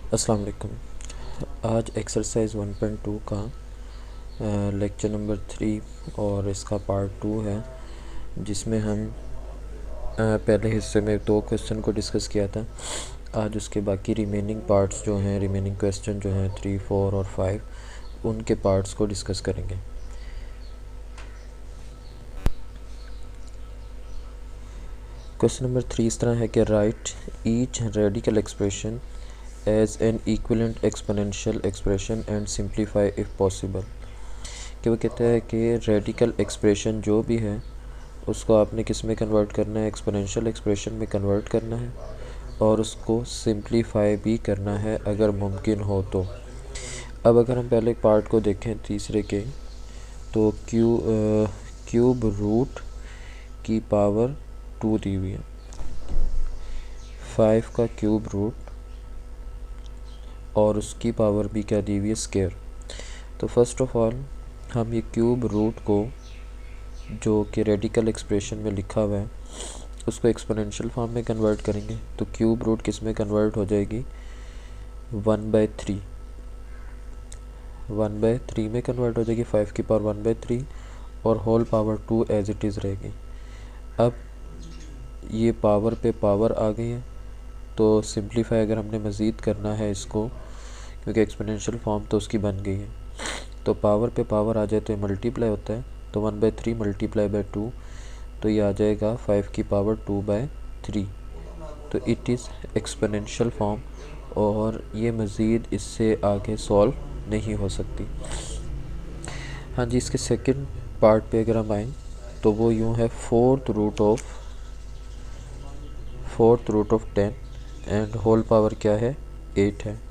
अस्सलाम वालेकुम। आज एक्सरसाइज 1.2 का लेक्चर नंबर 3 और इसका पार्ट 2 है, जिसमें हम पहले हिस्से में 2 क्वेश्चन को डिस्कस किया था। आज उसके बाकी रिमेनिंग पार्ट्स जो हैं, रिमेनिंग क्वेश्चन जो हैं 3, 4 और 5, उनके पार्ट्स को डिस्कस करेंगे। क्वेश्चन नंबर 3 इस तरह है कि write each radical expression as an equivalent exponential expression and simplify if possible. कि वो कहता है कि रेडिकल एक्सप्रेशन जो भी है उसको आपने किस में कन्वर्ट करना है, एक्सपोनेंशियल एक्सप्रेशन में कन्वर्ट करना है और उसको सिंप्लीफाई भी करना है अगर मुमकिन हो तो। अब अगर हम पहले पार्ट को देखें तीसरे के, तो क्यूब रूट की पावर 2 दी हुई है, 5 का क्यूब रूट और उसकी पावर भी क्या दी हुई है, स्क्वायर। तो फर्स्ट ऑफ ऑल हम ये क्यूब रूट को जो कि रेडिकल एक्सप्रेशन में लिखा हुआ है उसको एक्सपोनेंशियल फॉर्म में कन्वर्ट करेंगे। तो क्यूब रूट किस में कन्वर्ट हो जाएगी, 1/3 में कन्वर्ट हो जाएगी, 5 की पावर 1/3 और whole power 2 as it is रहेगी। अब ये पावर पे पावर आ गई है, तो सिंप्लीफाई अगर हमने मज़ीद करना है इसको, क्योंकि एक्सपोनेंशियल फॉर्म तो उसकी बन गई है, तो पावर पे पावर आ जाए तो ये मल्टीप्लाई होता है। तो 1/3 मल्टीप्लाई बाई 2, तो ये आ जाएगा 5 की पावर 2/3। तो इट इज़ एक्सपोनेंशियल फॉर्म और ये मज़ीद इससे आगे सॉल्व नहीं हो सकती। हाँ जी, इसके सेकंड पार्ट पे अगर हम आएँ तो वो यूँ है, fourth root of 10 and whole power क्या है, 8 है।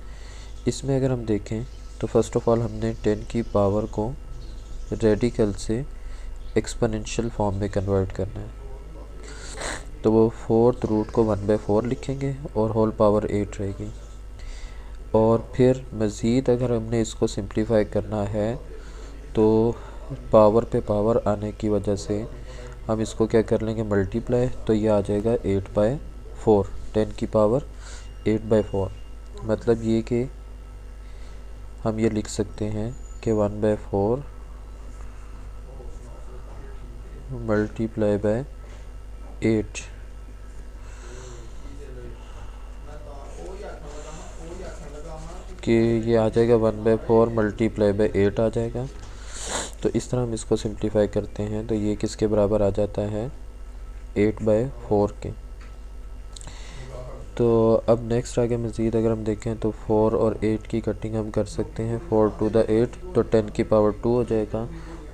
इसमें अगर हम देखें तो फर्स्ट ऑफ ऑल हमने 10 की पावर को रेडिकल से एक्सपोनेंशियल फॉर्म में कन्वर्ट करना है। तो वो फोर्थ रूट को 1/4 लिखेंगे और होल पावर 8 रहेगी। और फिर मज़ीद अगर हमने इसको सिंप्लीफाई करना है तो पावर पे पावर आने की वजह से हम इसको क्या कर लेंगे, मल्टीप्लाई। तो ये आ जाएगा 8/4, 10 की पावर 8/4। मतलब ये कि हम ये लिख सकते हैं कि 1/4 मल्टीप्लाई बाय 8, कि ये आ जाएगा 1/4 मल्टीप्लाई बाय 8 आ जाएगा। तो इस तरह हम इसको सिंप्लीफाई करते हैं तो ये किसके बराबर आ जाता है, 8/4 के। तो अब नेक्स्ट आगे मज़ीद अगर हम देखें तो 4 और 8 की कटिंग हम कर सकते हैं, 4 to the 8 तो 10 की पावर 2 हो जाएगा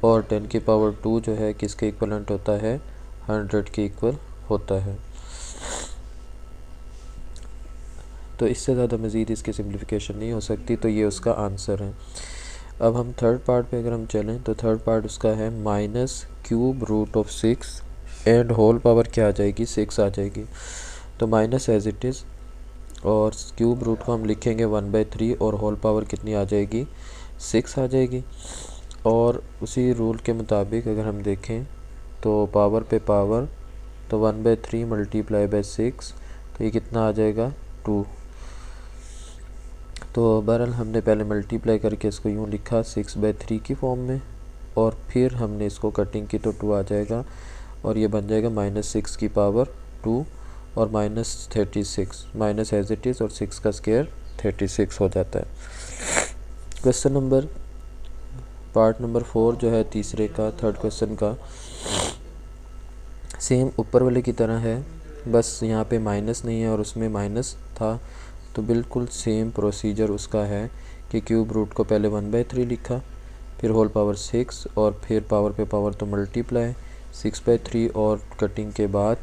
और 10 की पावर 2 जो है किसके इक्वलेंट होता है, 100 के इक्वल होता है। तो इससे ज़्यादा मज़ीद इसकी सिंप्लीफिकेशन नहीं हो सकती, तो ये उसका आंसर है। अब हम थर्ड पार्ट पे अगर हम चलें तो थर्ड पार्ट उसका है -√6 एंड होल पावर क्या आ जाएगी, 6 आ जाएगी। तो माइनस एज इट इज़ और क्यूब रूट को हम लिखेंगे 1/3 और होल पावर कितनी आ जाएगी, 6 आ जाएगी। और उसी रूल के मुताबिक अगर हम देखें तो पावर पे पावर, तो 1/3 मल्टीप्लाई बाई 6, तो ये कितना आ जाएगा, 2। तो बहरहाल हमने पहले मल्टीप्लाई करके इसको यूँ लिखा 6/3 की फॉर्म में और फिर हमने इसको कटिंग की तो 2 आ जाएगा और ये बन जाएगा -6 की पावर 2 और -36, माइनस एज इट इज़ और 6 का स्क्वायर 36 हो जाता है। क्वेश्चन नंबर पार्ट नंबर 4 जो है तीसरे का, थर्ड क्वेश्चन का, सेम ऊपर वाले की तरह है, बस यहाँ पे माइनस नहीं है और उसमें माइनस था। तो बिल्कुल सेम प्रोसीजर उसका है कि क्यूब रूट को पहले 1/3 लिखा, फिर होल पावर 6 और फिर पावर पे पावर तो मल्टीप्लाई 6/3 और कटिंग के बाद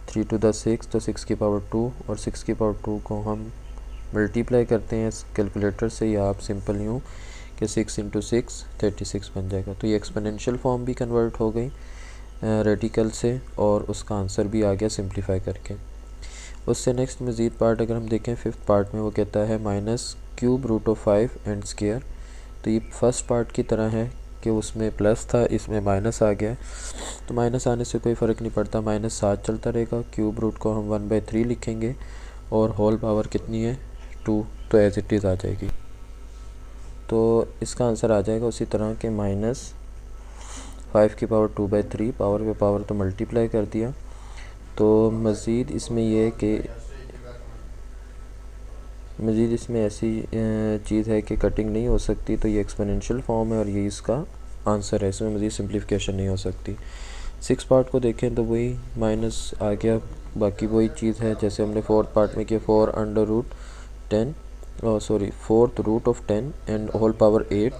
3 to the 6, तो 6 की पावर 2 और 6 की पावर 2 को हम मल्टीप्लाई करते हैं कैलकुलेटर से, या आप सिंपल यूँ कि 6 × 6 36 बन जाएगा। तो ये एक्सपोनेंशियल फॉर्म भी कन्वर्ट हो गई रेडिकल से और उसका आंसर भी आ गया सिंप्लीफाई करके। उससे नेक्स्ट मज़ीद पार्ट अगर हम देखें फिफ्थ पार्ट में, वो कहता है -√5 एंड स्क्वायर। तो ये फर्स्ट पार्ट की तरह है कि उसमें प्लस था, इसमें माइनस आ गया। तो माइनस आने से कोई फ़र्क नहीं पड़ता, -7 चलता रहेगा। क्यूब रूट को हम 1/3 लिखेंगे और होल पावर कितनी है 2, तो एज इट इज़ आ जाएगी। तो इसका आंसर आ जाएगा उसी तरह के -5⁻²/3 पावर पे पावर तो मल्टीप्लाई कर दिया। तो मज़ीद इसमें ऐसी चीज़ है कि कटिंग नहीं हो सकती, तो ये एक्सपोनेंशियल फॉर्म है और ये इसका आंसर है, इसमें मज़ीद सिंप्लीफिकेशन नहीं हो सकती। 6 पार्ट को देखें तो वही माइनस आ गया, बाकी वही चीज़ है जैसे हमने 4th पार्ट में किया, 4th root of 10 and whole power 8,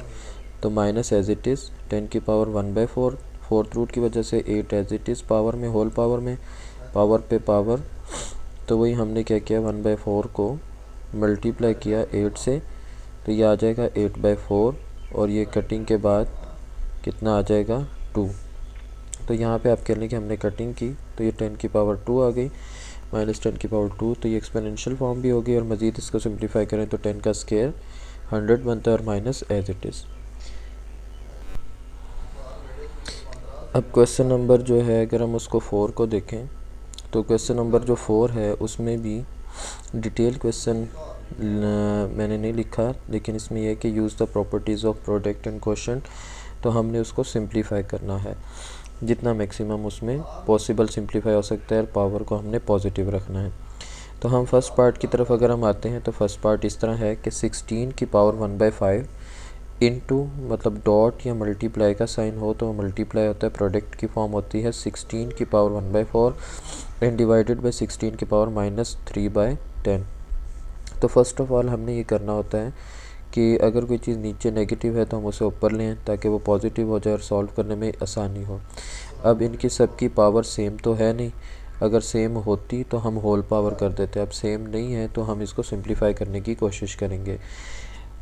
तो माइनस एज इट इज़ 10 की पावर 1/4, 4th रूट की वजह से 8 एज इट इज़ पावर में, होल पावर में, पावर पे पावर, तो वही हमने क्या किया 1/4 को मल्टीप्लाई किया 8 से, तो ये आ जाएगा 8/4 और ये कटिंग के बाद कितना आ जाएगा 2। तो यहाँ पे आप कह लें कि हमने कटिंग की तो ये 10 की पावर 2 आ गई, -10 की पावर 2, तो ये एक्सपोनेंशियल फॉर्म भी हो गई। और मज़ीद इसको सिंप्लीफाई करें तो 10 का स्क्वायर 100 बनता है और माइनस एज इट इज़। अब क्वेश्चन नंबर जो है अगर हम उसको 4 को देखें तो क्वेश्चन नंबर जो 4 है उसमें भी डिटेल क्वेश्चन मैंने नहीं लिखा, लेकिन इसमें यह है कि use the properties of product and quotient, तो हमने उसको सिंप्लीफाई करना है जितना मैक्सिमम उसमें पॉसिबल सिंप्लीफाई हो सकता है, और पावर को हमने पॉजिटिव रखना है। तो हम फर्स्ट पार्ट की तरफ अगर हम आते हैं तो फर्स्ट पार्ट इस तरह है कि 16 की पावर 1/5 इनटू, मतलब डॉट या मल्टीप्लाई का साइन हो तो मल्टीप्लाई होता है, प्रोडक्ट की फॉर्म होती है 16 की पावर 1/4 एंड डिवाइडेड बाई 16 की पावर -3/10। तो फर्स्ट ऑफ ऑल हमने ये करना होता है कि अगर कोई चीज़ नीचे नेगेटिव है तो हम उसे ऊपर लें ताकि वो पॉजिटिव हो जाए और सॉल्व करने में आसानी हो। अब इनकी सबकी पावर सेम तो है नहीं, अगर सेम होती तो हम होल पावर कर देते, अब सेम नहीं है तो हम इसको सिंप्लीफाई करने की कोशिश करेंगे।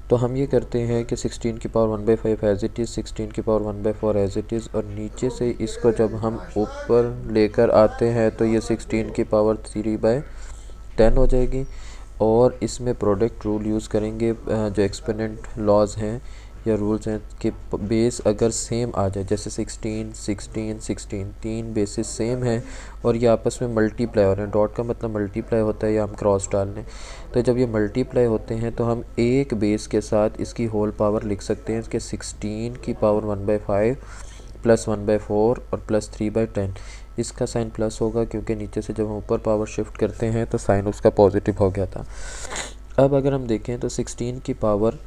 तो हम ये करते हैं कि 16 की पावर 1/5 एज इट इज़, 16 की पावर 1/4 एज इट इज़, और नीचे से इसको जब हम ऊपर लेकर आते हैं तो ये 16 की पावर 3/10 हो जाएगी। और इसमें प्रोडक्ट रूल यूज़ करेंगे, जो एक्सपोनेंट लॉज हैं या रूल्स हैं कि बेस अगर सेम आ जाए, जैसे 16 16 16 तीन बेसिस सेम हैं और ये आपस में मल्टीप्लाई हो रहे हैं, डॉट का मतलब मल्टीप्लाई होता है या हम क्रॉस डाल लें, तो जब ये मल्टीप्लाई होते हैं तो हम एक बेस के साथ इसकी होल पावर लिख सकते हैं कि 16 की पावर 1/5 प्लस 1/4 और प्लस 3/10। इसका साइन प्लस होगा क्योंकि नीचे से जब हम ऊपर पावर शिफ्ट करते हैं तो साइन उसका पॉजिटिव हो गया था। अब अगर हम देखें तो 16 की पावर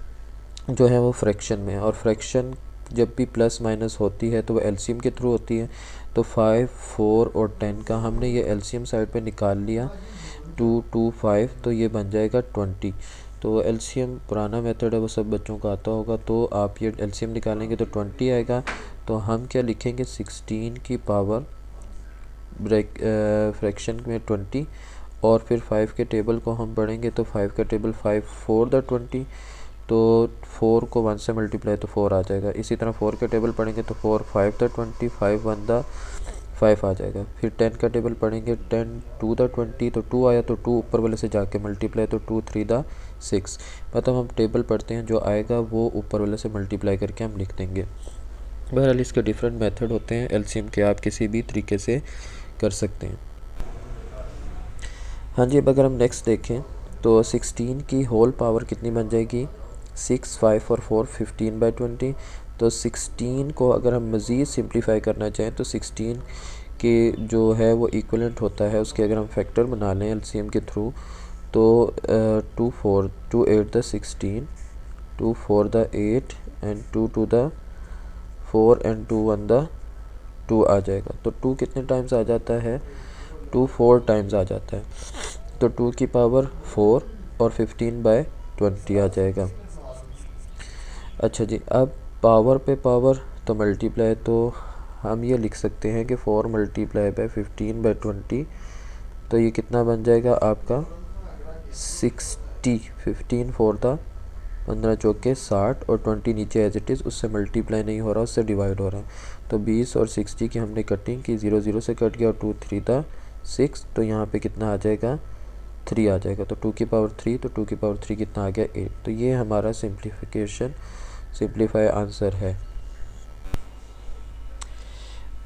जो है वो फ्रैक्शन में है, और फ्रैक्शन जब भी प्लस माइनस होती है तो वो एलसीएम के थ्रू होती है। तो 5 4 और 10 का हमने ये एलसीएम साइड पे निकाल लिया, 2 2 5, तो ये बन जाएगा 20। तो एलसीएम पुराना मेथड है, वो सब बच्चों को आता होगा, तो आप ये एलसीएम निकालेंगे तो 20 आएगा। तो हम क्या लिखेंगे 16 की पावर फ्रैक्शन में 20, और फिर 5 के टेबल को हम पढ़ेंगे तो 5 का टेबल 5 4 द 20, तो 4 को 1 से मल्टीप्लाई तो 4 आ जाएगा। इसी तरह 4 का टेबल पढ़ेंगे तो 4 5 द 20, 5 1 द 5 आ जाएगा। फिर 10 का टेबल पढ़ेंगे 10 2 द 20, तो 2 आया तो 2 ऊपर वाले से जाके मल्टीप्लाई तो 2 3 द 6, मतलब हम टेबल पढ़ते हैं जो आएगा वो ऊपर वाले से मल्टीप्लाई करके हम लिख देंगे। बहरहाल इसके डिफरेंट मेथड होते हैं, एलसीएम के आप किसी भी तरीके से कर सकते हैं। हाँ जी, अब अगर हम नेक्स्ट देखें तो 16 की होल पावर कितनी बन जाएगी, 6 5 और 4 15/20। तो 16 को अगर हम मज़ीद सिंप्लीफाई करना चाहें तो 16 के जो है वो इक्वलेंट होता है, उसके अगर हम फैक्टर बना लें एलसीएम के थ्रू तो 2 4 2 8 the 16, 2 4 the 8 and 2 2 the 4 and 2 1 the 2 आ जाएगा। तो 2 कितने टाइम्स आ जाता है, 2 4 टाइम्स आ जाता है, तो 2 की पावर 4 और 15/20 आ जाएगा। अच्छा जी, अब पावर पे पावर तो मल्टीप्लाई, तो हम ये लिख सकते हैं कि 4 मल्टीप्लाई बाय 15/20, तो ये कितना बन जाएगा आपका 60, 15 4 था 15 चौके 60 और 20 नीचे एज इट इज़, उससे मल्टीप्लाई नहीं हो रहा, उससे डिवाइड हो रहा है। तो 20 और 60 की हमने कटिंग की, 0 0 से कट गया और 2 3 था 6, तो यहाँ पे कितना आ जाएगा 3 आ जाएगा। तो 2 की पावर 3, तो 2 की पावर 3 कितना आ गया 8। तो ये हमारा सिंप्लीफाई आंसर है।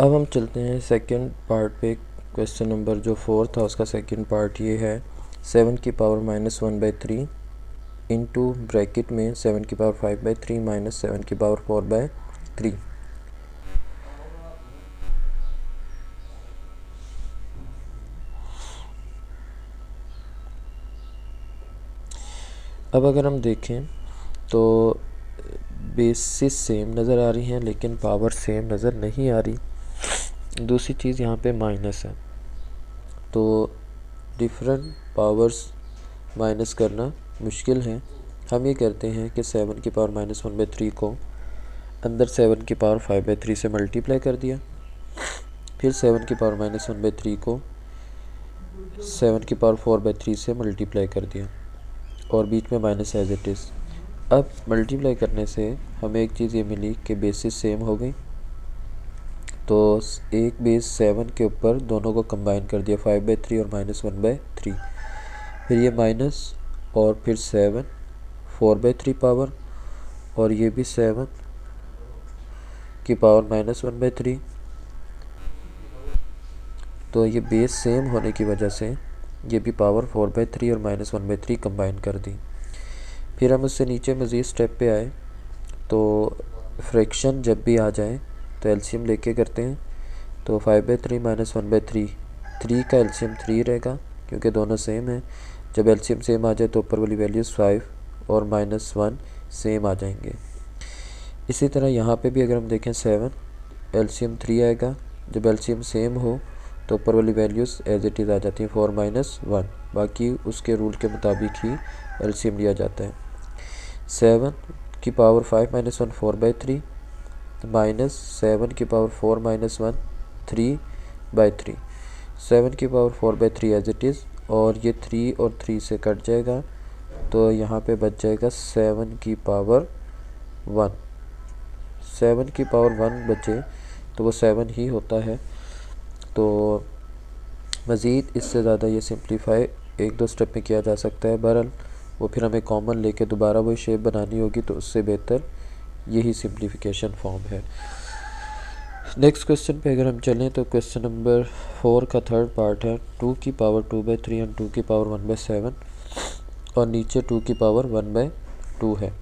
अब हम चलते हैं सेकंड पार्ट पे। क्वेश्चन नंबर जो 4 था उसका सेकंड पार्ट ये है 7 की पावर -1/3 इंटू ब्रैकेट में 7 की पावर 5/3 माइनस 7 की पावर 4/3। अब अगर हम देखें तो बेसिस सेम नज़र आ रही हैं लेकिन पावर सेम नज़र नहीं आ रही। दूसरी चीज़ यहाँ पे माइनस है, तो डिफरेंट पावर्स माइनस करना मुश्किल है। हम ये करते हैं कि 7 की पावर -1/3 को अंदर 7 की पावर 5/3 से मल्टीप्लाई कर दिया, फिर 7 की पावर -1/3 को 7 की पावर 4/3 से मल्टीप्लाई कर दिया और बीच में माइनस एज इट इज़। अब मल्टीप्लाई करने से हमें एक चीज़ ये मिली कि बेसिस सेम हो गई, तो एक बेस 7 के ऊपर दोनों को कंबाइन कर दिया 5/3 और -1/3, फिर ये माइनस और फिर 7 4/3 पावर और ये भी 7 की पावर -1/3। तो ये बेस सेम होने की वजह से ये भी पावर 4/3 और -1/3 कंबाइन कर दी। फिर हम उससे नीचे मज़ीद स्टेप पे आए, तो फ्रैक्शन जब भी आ जाए तो एलसीएम लेके करते हैं। तो 5/3 -1/3, 3 का एलसीएम 3 रहेगा क्योंकि दोनों सेम हैं। जब एलसीएम सेम आ जाए तो ऊपर वाली वैल्यूज़ 5 और -1 सेम आ जाएंगे। इसी तरह यहाँ पे भी अगर हम देखें 7 एलसीएम 3 आएगा, जब एलसीएम सेम हो तो ऊपर वाली वैल्यूज़ एज इट इज़ आ जाती हैं 4 -1, बाकी उसके रूल के मुताबिक ही एलसीएम लिया जाता है। 7 की पावर 5 -1 4/3 माइनस 7 की पावर 4 -1 3/3, 7 की पावर 4/3 एज इट इज़, और ये 3 और 3 से कट जाएगा तो यहाँ पे बच जाएगा 7 की पावर 1। 7 की पावर 1 बचे तो वो 7 ही होता है। तो मज़ीद इससे ज़्यादा ये सिंप्लीफाई एक दो स्टेप में किया जा सकता है, बहरहाल वो फिर हमें कॉमन लेके दोबारा वही शेप बनानी होगी, तो उससे बेहतर यही सिंप्लीफिकेशन फॉर्म है। नेक्स्ट क्वेश्चन पे अगर हम चलें तो क्वेश्चन नंबर 4 का थर्ड पार्ट है 2 की पावर 2/3 एंड 2 की पावर 1/7 और नीचे 2 की पावर 1/2 है।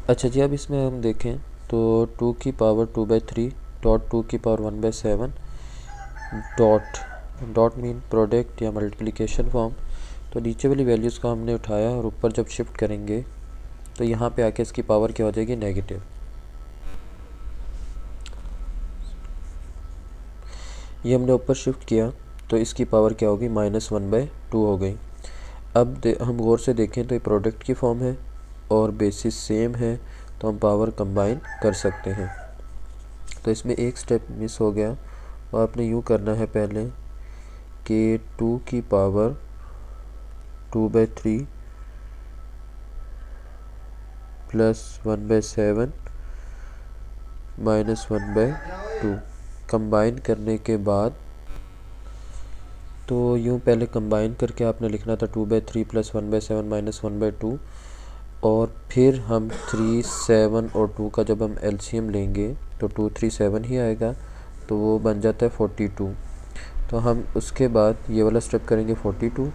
अच्छा जी, अब इसमें हम देखें तो 2 की पावर 2/3 डॉट 2 की पावर 1/7 डॉट मीन प्रोडक्ट या मल्टीप्लिकेशन फॉर्म। तो नीचे वाली वैल्यूज़ को हमने उठाया और ऊपर जब शिफ्ट करेंगे तो यहाँ पे आके इसकी पावर क्या हो जाएगी, नेगेटिव। ये हमने ऊपर शिफ्ट किया तो इसकी पावर क्या होगी, -1/2 हो गई। अब हम गौर से देखें तो ये प्रोडक्ट की फॉर्म है और बेसिस सेम है, तो हम पावर कंबाइन कर सकते हैं। तो इसमें एक स्टेप मिस हो गया और आपने यूँ करना है पहले कि 2 की पावर 2/3 प्लस 1/7 -1/2 कंबाइन करने के बाद, तो यूँ पहले कंबाइन करके आपने लिखना था 2/3 प्लस 1/7 -1/2, और फिर हम 3, 7 और 2 का जब हम एलसीएम लेंगे तो 2, 3, 7 ही आएगा, तो वो बन जाता है 42। तो हम उसके बाद ये वाला स्टेप करेंगे 42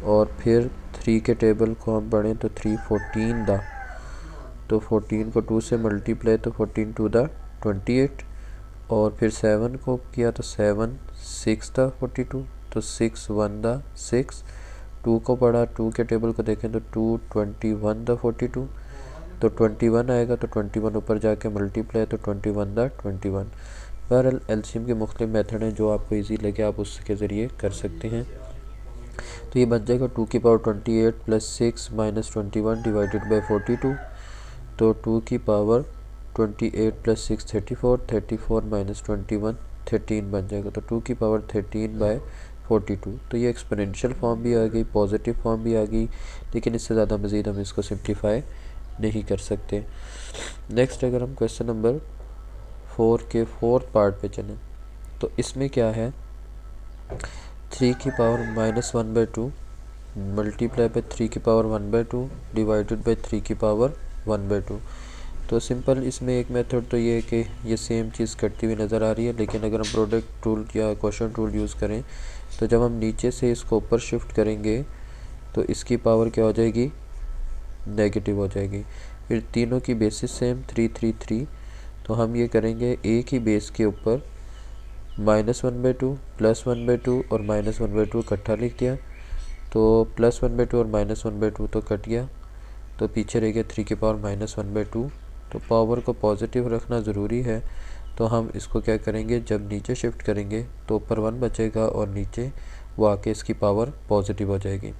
और फिर 3 के टेबल को हम पढ़ें तो 3 14 दा, तो 14 को 2 से मल्टीप्लाई तो 14 2 दा 28, और फिर 7 को किया तो 7 6 दा 42, तो 6 1 दा 6, 2 को पढ़ा 2 के टेबल को देखें तो 2 21 दा 42, तो 21 आएगा, तो 21 ऊपर जाके मल्टीप्लाई तो 21 दा 21। बहरहाल एलसीएम के मुख्तलिफ मेथड हैं, जो आपको इजी लगे आप उसके ज़रिए कर सकते हैं। तो ये बन जाएगा 2 की power 28 plus 6 minus 21 divided by 42, तो 2 की पावर 28 प्लस 6 34, 34 माइनस 21 13 बन जाएगा, तो 2 की पावर 13/42। तो ये एक्सपोनेंशियल फॉर्म भी आ गई, पॉजिटिव फॉर्म भी आ गई, लेकिन इससे ज़्यादा मज़ीद हम इसको सिंप्लीफाई नहीं कर सकते। नेक्स्ट अगर हम क्वेश्चन नंबर 4 के फोर्थ पार्ट पे चलें तो इसमें क्या है, 3 की पावर -1/2 मल्टीप्लाई बाई 3 की पावर 1/2 डिवाइडेड बाई 3 की पावर 1/2। तो सिंपल इसमें एक मेथड तो ये है कि ये सेम चीज़ करती हुई नज़र आ रही है, लेकिन अगर हम प्रोडक्ट टूल या क्वेश्चन टूल यूज़ करें तो जब हम नीचे से इसको ऊपर शिफ्ट करेंगे तो इसकी पावर क्या हो जाएगी, नेगेटिव हो जाएगी। फिर तीनों की बेसिस सेम 3 3 3, तो हम ये करेंगे एक ही बेस के ऊपर -1/2 +1/2 और -1/2 इकट्ठा लिख दिया, तो +1/2 और -1/2 तो कट गया, तो पीछे रह गया 3 की पावर -1/2। तो पावर को पॉजिटिव रखना ज़रूरी है, तो हम इसको क्या करेंगे, जब नीचे शिफ्ट करेंगे तो ऊपर 1 बचेगा और नीचे वो आके इसकी पावर पॉजिटिव हो जाएगी।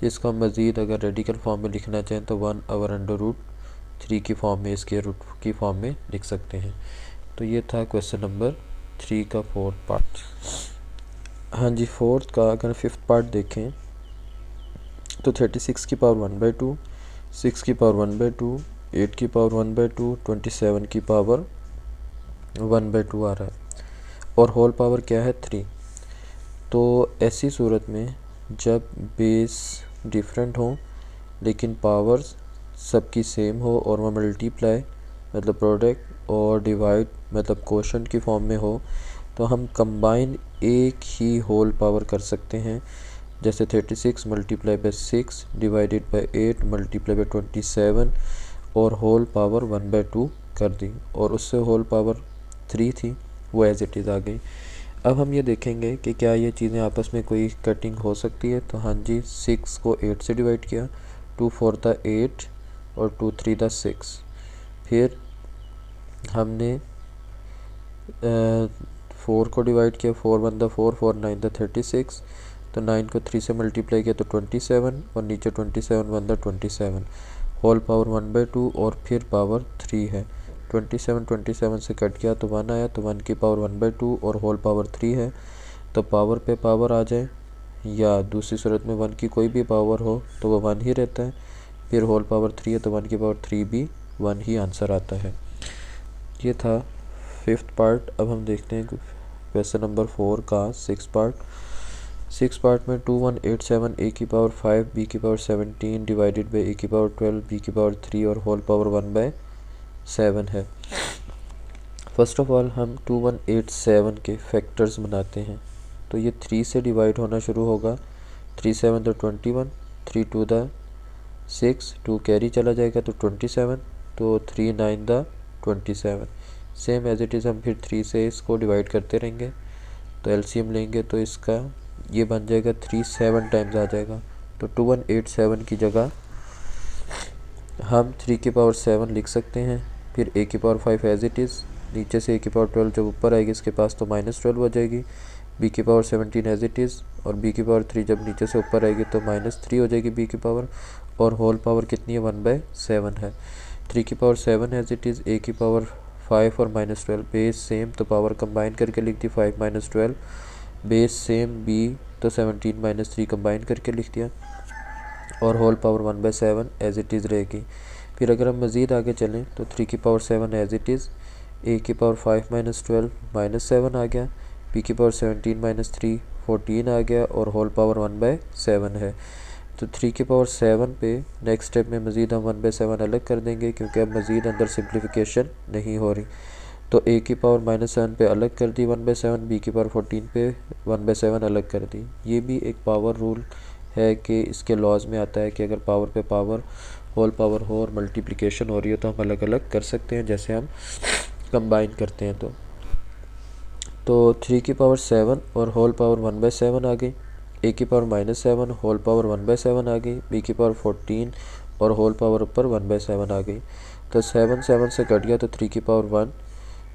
जिसको हम मज़ीद अगर रेडिकल फॉर्म में लिखना चाहें तो 1/√3 की फॉर्म में, इसके रूट की फॉर्म में लिख सकते हैं। तो ये था क्वेश्चन नंबर 3 का 4th पार्ट। हाँ जी, 4th का अगर 5th पार्ट देखें तो 36 की पावर 1/2, 6 की पावर 1/2, 8 की पावर 1/2, 27 की पावर 1/2 आ रहा है और होल पावर क्या है 3। तो ऐसी सूरत में जब बेस डिफरेंट हो लेकिन पावर्स सबकी सेम हो और वह मल्टीप्लाई मतलब प्रोडक्ट और डिवाइड मतलब क्वोशंट की फॉर्म में हो, तो हम कंबाइन एक ही होल पावर कर सकते हैं। जैसे 36 multiply by 6 divided by 8 multiply by 27 और होल पावर 1/2 कर दी, और उससे होल पावर 3 थी वो एज इट इज़ आ गई। अब हम ये देखेंगे कि क्या ये चीज़ें आपस में कोई कटिंग हो सकती है। तो हाँ जी, 6 को 8 से डिवाइड किया, 2 4 था 8 और 2 3 था 6। फिर हमने 4 को डिवाइड किया, 4 1 था 4, 4 9 था 36, तो 9 को 3 से मल्टीप्लाई किया तो 27 और नीचे 27 1 था 27, होल पावर 1/2 और फिर पावर 3 है। 27 से कट गया तो 1 आया, तो 1 की पावर 1/2 और होल पावर 3 है। तो पावर पे पावर आ जाए या दूसरी सूरत में 1 की कोई भी पावर हो तो वो 1 ही रहता है। फिर होल पावर 3 है तो 1 की पावर 3 भी 1 ही आंसर आता है। ये था 5th पार्ट। अब हम देखते हैं क्वेश्चन नंबर 4 का 6th पार्ट। 6 पार्ट में 2187 a की पावर 5 b की पावर 17 डिवाइडेड बाई a की पावर 12 b की पावर 3 और होल पावर 1/7 है। फर्स्ट ऑफ ऑल हम 2187 के फैक्टर्स बनाते हैं। तो ये 3 से डिवाइड होना शुरू होगा। 3 7 तो 21, 3 2 द 6, 2 कैरी चला जाएगा तो 27, तो 3 9 the 27। Same as it is हम फिर 3 से इसको डिवाइड करते रहेंगे। तो एलसीएम लेंगे तो इसका ये बन जाएगा 3 7 टाइम्स आ जाएगा। तो 2187 की जगह हम 3 की पावर 7 लिख सकते हैं। फिर a की पावर 5 एज इट इज़, नीचे से a की पावर 12 जब ऊपर आएगी इसके पास तो -12 हो जाएगी। b की पावर 17 एज इट इज़ और b की पावर 3 जब नीचे से ऊपर आएगी तो -3 हो जाएगी b की पावर, और होल पावर कितनी है 1/7 है। 3 की power 7 as it is, a की पावर 5 और -12 बेस सेम तो पावर कंबाइन करके लिख दी 5 -12, बेस सेम b तो 17 - 3 कंबाइन करके लिख दिया और whole power 1/7 as it is रहेगी। फिर अगर हम मज़ीद आगे चलें तो 3 की power 7 as it is, a की पावर 5 -12 -7 आ गया, b की पावर 17 - 3 14 आ गया और होल पावर 1/7 है। तो 3 की पावर 7 पे नेक्स्ट स्टेप में मज़ीद हम 1/7 अलग कर देंगे क्योंकि अब मज़ीद अंदर सिंप्लीफिकेशन नहीं हो रही। तो a की पावर -7 पे अलग कर दी 1/7, b की पावर 14 पे 1/7 अलग कर दी। ये भी एक पावर रूल है कि इसके लॉज में आता है कि अगर पावर पे पावर होल पावर हो और मल्टीप्लिकेशन हो रही हो तो हम अलग अलग कर सकते हैं, जैसे हम कंबाइन करते हैं। तो 3 की पावर 7 और होल पावर 1/7 आ गई, a की पावर -7 होल पावर 1/7 आ गई, b की पावर 14 और होल पावर ऊपर 1/7 आ गई। तो 7 7 से कट गया तो 3 की पावर 1,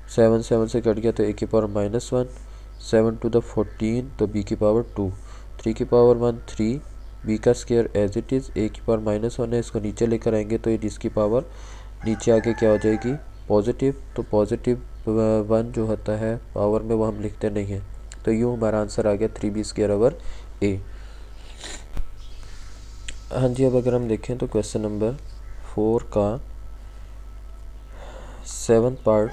7 7 से कट गया तो a की पावर -1, 7 to the 14 तो b की पावर 2, 3 की पावर 1 3, b का square as it is, a की पावर -1 है इसको नीचे लेकर आएंगे तो ये जिसकी पावर नीचे आके क्या हो जाएगी पॉजिटिव। तो पॉजिटिव 1 जो होता है पावर में वो हम लिखते नहीं हैं। तो यूँ हमारा आंसर आ गया 3b² a। हाँ जी, अब अगर हम देखें तो क्वेश्चन नंबर 4 का 7th part,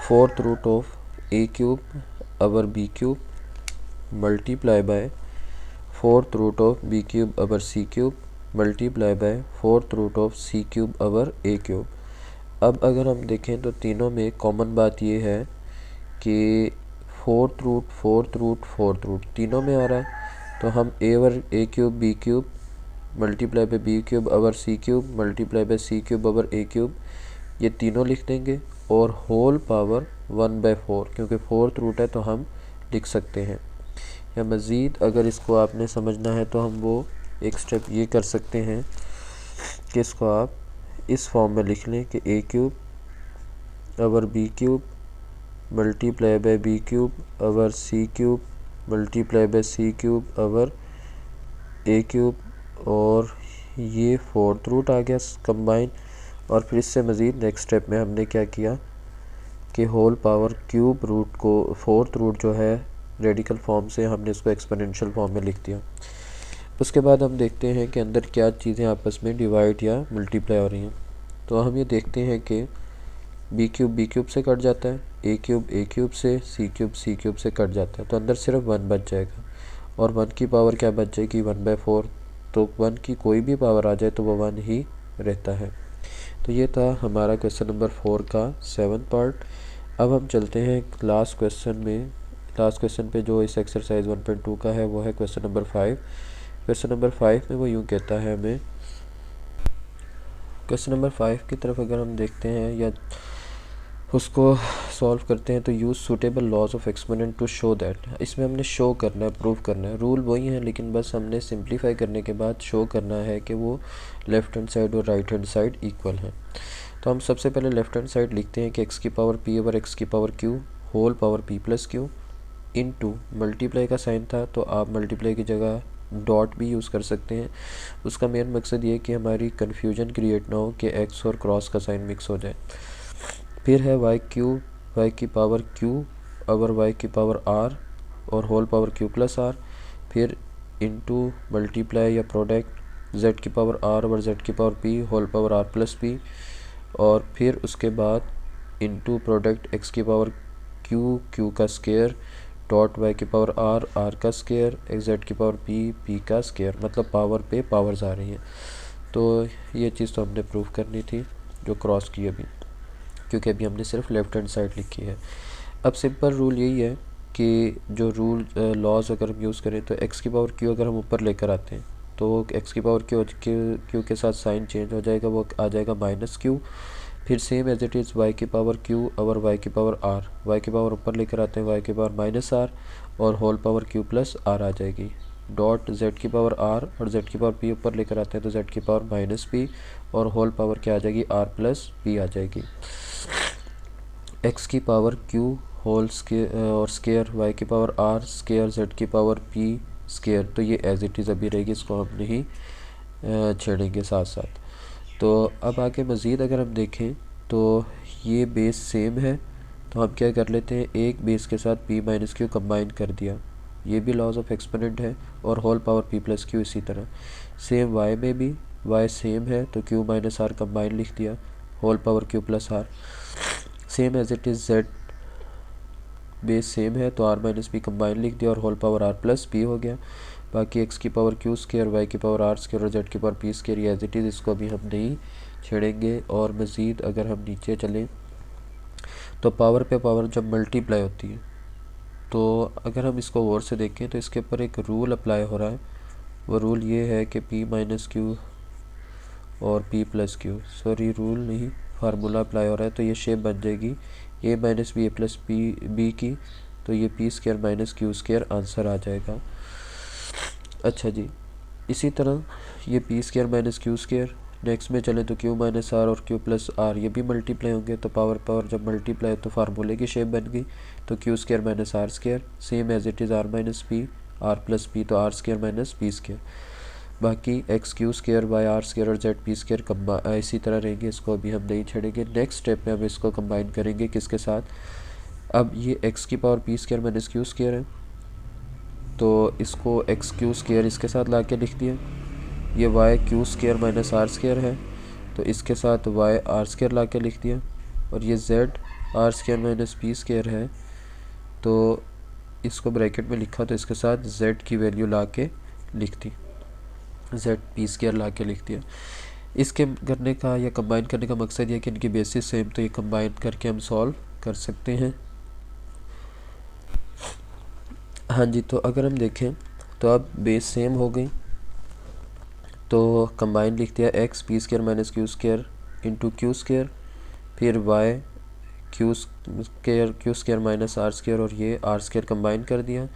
4th root of a³ over b³ multiply by 4th root of b³ over c³ multiply by 4th root of c³ over a³ अब अगर हम देखें तो तीनों में कॉमन बात ये है कि फोर्थ रूट तीनों में आ रहा है। तो हम A over A cube B cube multiply by B cube over C cube multiply by C cube over A cube ये तीनों लिख देंगे, और होल पावर 1/4 क्योंकि फोर्थ रूट है तो हम लिख सकते हैं। या मज़ीद अगर इसको आपने समझना है तो हम वो एक स्टेप ये कर सकते हैं कि इसको आप इस फॉर्म में लिख लें कि A cube over B cube multiply by B cube over C cube multiply by C cube over A cube, और ये फोर्थ रूट आ गया कंबाइन। और फिर इससे मज़ीद नेक्स्ट स्टेप में हमने क्या किया कि होल पावर क्यूब रूट को फोर्थ रूट जो है रेडिकल फॉर्म से हमने इसको एक्सपोनेंशियल फॉर्म में लिख दिया। उसके बाद हम देखते हैं कि अंदर क्या चीज़ें आपस में डिवाइड या मल्टीप्लाई हो रही हैं। तो हम ये देखते हैं कि बी क्यूब से कट जाता है, ए क्यूब से, सी क्यूब से कट जाता है, तो अंदर सिर्फ 1 बच जाएगा। और 1 की पावर क्या बच जाएगी 1/4। तो 1 की कोई भी पावर आ जाए तो वो 1 ही रहता है। तो ये था हमारा क्वेश्चन नंबर 4 का 7th पार्ट। अब हम चलते हैं लास्ट क्वेश्चन पे जो इस एक्सरसाइज 1.2 का है, वो है क्वेश्चन नंबर 5। क्वेश्चन नंबर 5 में वो यूँ कहता है हमें, क्वेश्चन नंबर 5 की तरफ अगर हम देखते हैं या उसको सॉल्व करते हैं तो use suitable laws of exponent to show that. इसमें हमने शो करना है, प्रूव करना है, रूल वही है लेकिन बस हमने सिंप्लीफाई करने के बाद शो करना है कि वो लेफ़्ट हैंड साइड और राइट हैंड साइड इक्वल हैं। तो हम सबसे पहले लेफ़्ट हैंड साइड लिखते हैं कि एक्स की पावर पी ओवर एक्स की power Q whole power P plus Q into multiply का साइन था तो आप मल्टीप्लाई की जगह डॉट भी यूज़ कर सकते हैं। उसका मेन मकसद ये कि हमारी कन्फ्यूजन क्रिएट ना हो कि एक्स और क्रॉस का साइन मिक्स हो जाए। फिर है वाई की पावर क्यू ओवर वाई की पावर आर और whole power Q plus R, फिर इनटू मल्टीप्लाई या प्रोडक्ट जेड की पावर आर ओवर जेड की power P whole power R plus P, और फिर उसके बाद इनटू प्रोडक्ट एक्स की पावर क्यू का स्केयर डॉट वाई की पावर आर का स्केयर एक्स जेड की पावर पी का स्केयर, मतलब पावर पे पावर्स आ रही हैं। तो ये चीज़ तो हमने प्रूव करनी थी जो क्रॉस की अभी, क्योंकि अभी हमने सिर्फ लेफ़्ट हैंड साइड लिखी है। अब सिंपल रूल यही है कि जो रूल लॉज अगर हम यूज़ करें तो एक्स की पावर क्यू अगर हम ऊपर लेकर आते हैं तो एक्स की पावर क्यू के साथ साइन चेंज हो जाएगा, वो आ जाएगा माइनस क्यू। फिर same as it is Y की पावर क्यू ओवर वाई की पावर आर, वाई की पावर ऊपर लेकर आते हैं वाई की पावर माइनस आर और whole power Q plus R आ जाएगी। डॉट जेड की पावर आर और जेड की पावर पी ऊपर लेकर आते हैं तो जेड की पावर माइनस पी और होल पावर क्या आ जाएगी आर प्लस पी आ जाएगी। एक्स की पावर क्यू होल स्केयर और स्केयर वाई की पावर आर स्केयर जेड की पावर पी स्केयर, तो ये एज इट इज़ अभी रहेगी, इसको हम नहीं छेड़ेंगे साथ साथ। तो अब आगे मज़ीद अगर हम देखें तो ये बेस सेम है तो हम क्या कर लेते हैं एक बेस के साथ p माइनस क्यू कंबाइन कर दिया, ये भी लॉज ऑफ एक्सपोनेंट है, और whole power p plus Q इसी तरह। सेम y में भी y सेम है तो q माइनस आर कंबाइन लिख दिया whole power q plus R. Same as it is z base same है तो r माइनस पी कंबाइन लिख दिया और whole power r plus P हो गया। बाकी x की पावर q स्केयर वाई की पावर r स्केयर और z की power p square as it is, इसको अभी हम नहीं छेड़ेंगे। और मज़ीद अगर हम नीचे चलें तो पावर पे पावर जब मल्टीप्लाई होती है तो अगर हम इसको और से देखें तो इसके ऊपर एक रूल अप्लाई हो रहा है। वो रूल ये है कि p माइनस क्यू और p plus Q, sorry rule नहीं फार्मूला अप्लाई हो रहा है, तो ये शेप बन जाएगी a minus B A plus B की, तो ये P square minus Q square answer आ जाएगा। अच्छा जी, इसी तरह ये P square minus Q square, next में चले तो क्यू माइनस आर और क्यू प्लस आर ये भी मल्टीप्लाई होंगे, तो पावर जब मल्टीप्लाई तो फार्मूले की शेप बन गई, तो Q square minus R square same as it is R minus P R plus P, तो R square minus P square. बाकी x Q square Y R square और जेड पी स्केयर इसी तरह रहेंगे, इसको अभी हम नहीं छेड़ेंगे। नेक्स्ट स्टेप में हम इसको कंबाइन करेंगे किसके साथ, अब ये एक्स की power P square minus Q square है तो इसको एक्स क्यू स्केयर इसके साथ ला के लिख दिया। ये Y Q square minus R square है तो इसके साथ वाई आर स्केयर ला के लिख दिया, और ये Z R square minus P square है तो इसको ब्रैकेट में लिखा तो इसके साथ जेड की वैल्यू ला के लिख दी, जेड पी स्केयर ला के लिख दिया। इसके करने का या कंबाइन करने का मकसद यह कि इनकी बेसिस सेम, तो ये कंबाइन करके हम सॉल्व कर सकते हैं। हाँ जी, तो अगर हम देखें तो अब बेस सेम हो गई, तो कंबाइन लिख दिया x P square minus Q square into Q square, फिर Y Q square minus R square, और ये आर स्क्र कंबाइन कर दिया,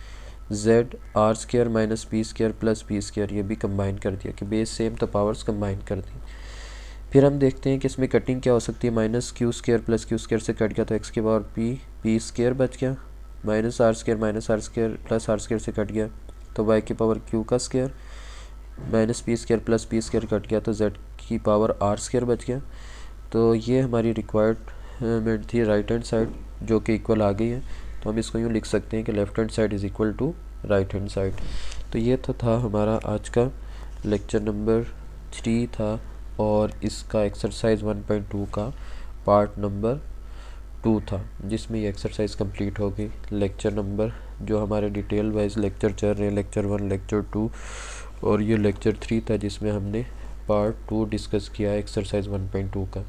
Z R square minus P square plus P square, ये भी कंबाइन कर दिया कि बेस सेम तो पावर्स कंबाइन कर दी। फिर हम देखते हैं कि इसमें कटिंग क्या हो सकती है। Minus Q square plus Q square से कट गया तो एक्स की पावर पी स्क्र बच गया, minus R square plus R square से कट गया तो वाई की पावर क्यू का square, minus P square plus P square cut गया तो जेड की पावर आर स्क्र बच गया। तो ये हमारी रिक्वायरमेंट थी राइट हैंड साइड, जो कि इक्वल आ गई है। तो हम इसको यूँ लिख सकते हैं कि left hand side is equal to right hand side. तो ये तो था हमारा आज का लेक्चर नंबर 3 था, और इसका एक्सरसाइज 1.2 का पार्ट नंबर 2 था, जिसमें ये एक्सरसाइज कंप्लीट हो गई। लेक्चर नंबर जो हमारे डिटेल वाइज लेक्चर चल रहे हैं, लेक्चर 1, लेक्चर 2 और ये लेक्चर 3 था, जिसमें हमने पार्ट 2 डिस्कस किया एक्सरसाइज 1.2 का।